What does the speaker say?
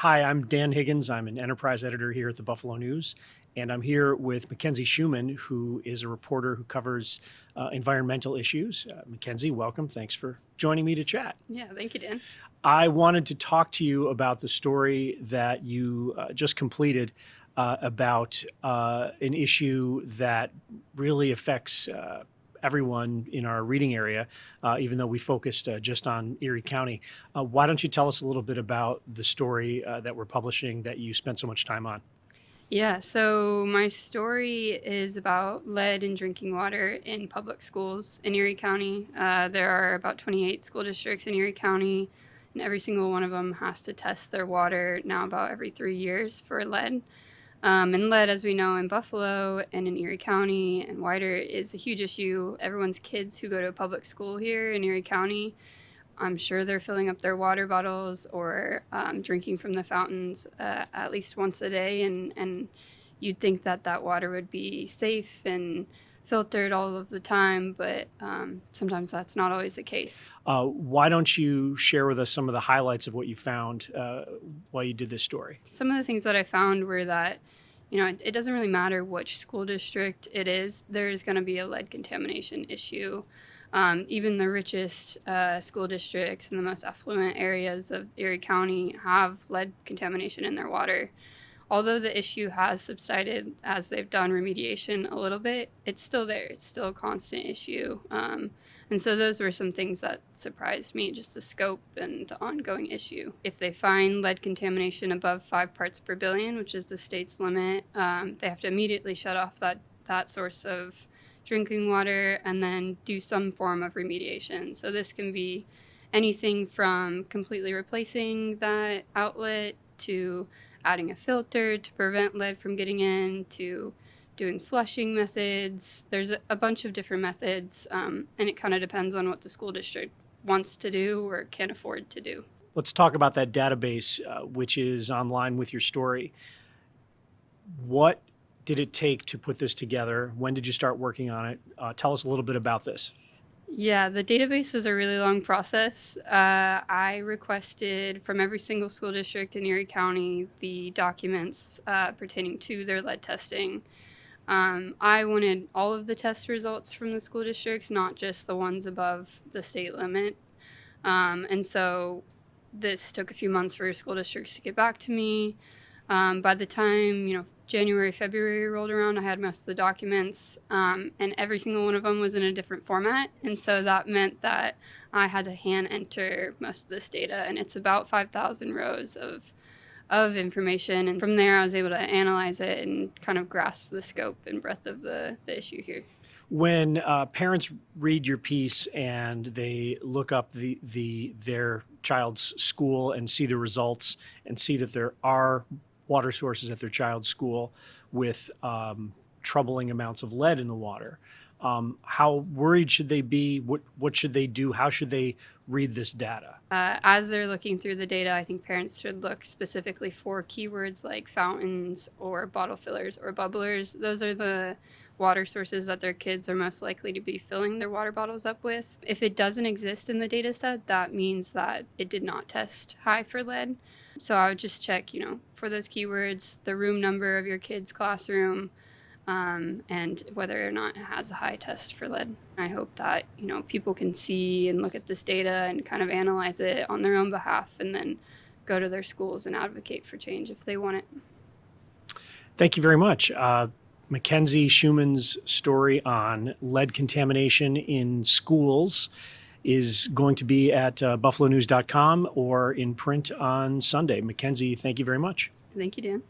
Hi, I'm Dan Higgins. I'm an enterprise editor here at the Buffalo News, and I'm here with Mackenzie Shuman, who is a reporter who covers environmental issues. Mackenzie, welcome. Thanks for joining me to chat. Yeah, thank you, Dan. I wanted to talk to you about the story that you just completed about an issue that really affects everyone in our reading area, even though we focused just on Erie County. Why don't you tell us a little bit about the story that we're publishing that you spent so much time on? Yeah, so my story is about lead in drinking water in public schools in Erie County. There are about 28 school districts in Erie County, and every single one of them has to test their water now about every 3 years for lead. And lead, as we know, in Buffalo and in Erie County and wider, is a huge issue. Everyone's kids who go to a public school here in Erie County, I'm sure they're filling up their water bottles or drinking from the fountains at least once a day. And you'd think that that water would be safe and filtered all of the time, but sometimes that's not always the case. Why don't you share with us some of the highlights of what you found while you did this story? Some of the things that I found were that, it doesn't really matter which school district it is, there's going to be a lead contamination issue. Even the richest school districts and the most affluent areas of Erie County have lead contamination in their water. Although the issue has subsided as they've done remediation a little bit, it's still there. It's still a constant issue. And so those were some things that surprised me, just the scope and the ongoing issue. If they find lead contamination above 5 parts per billion, which is the state's limit, they have to immediately shut off that source of drinking water and then do some form of remediation. So this can be anything from completely replacing that outlet to adding a filter to prevent lead from getting in, to doing flushing methods. There's a bunch of different methods, and it kind of depends on what the school district wants to do or can afford to do. Let's talk about that database, which is online with your story. What did it take to put this together? When did you start working on it? Tell us a little bit about this. Yeah, the database was a really long process. I requested from every single school district in Erie County the documents pertaining to their lead testing. I wanted all of the test results from the school districts, not just the ones above the state limit. And so this took a few months for school districts to get back to me. By the time, January, February rolled around, I had most of the documents, and every single one of them was in a different format. And so that meant that I had to hand enter most of this data, and it's about 5,000 rows of information. And from there, I was able to analyze it and kind of grasp the scope and breadth of the issue here. When parents read your piece and they look up their child's school and see the results and see that there are water sources at their child's school with troubling amounts of lead in the water, how worried should they be? What should they do? How should they read this data? As they're looking through the data, I think parents should look specifically for keywords like fountains or bottle fillers or bubblers. Those are the water sources that their kids are most likely to be filling their water bottles up with. If it doesn't exist in the data set, that means that it did not test high for lead. So I would just check, for those keywords, the room number of your kid's classroom, and whether or not it has a high test for lead. I hope that, people can see and look at this data and kind of analyze it on their own behalf and then go to their schools and advocate for change if they want it. Thank you very much. Mackenzie Shuman's story on lead contamination in schools is going to be at buffalonews.com or in print on Sunday. Mackenzie, thank you very much. Thank you, Dan.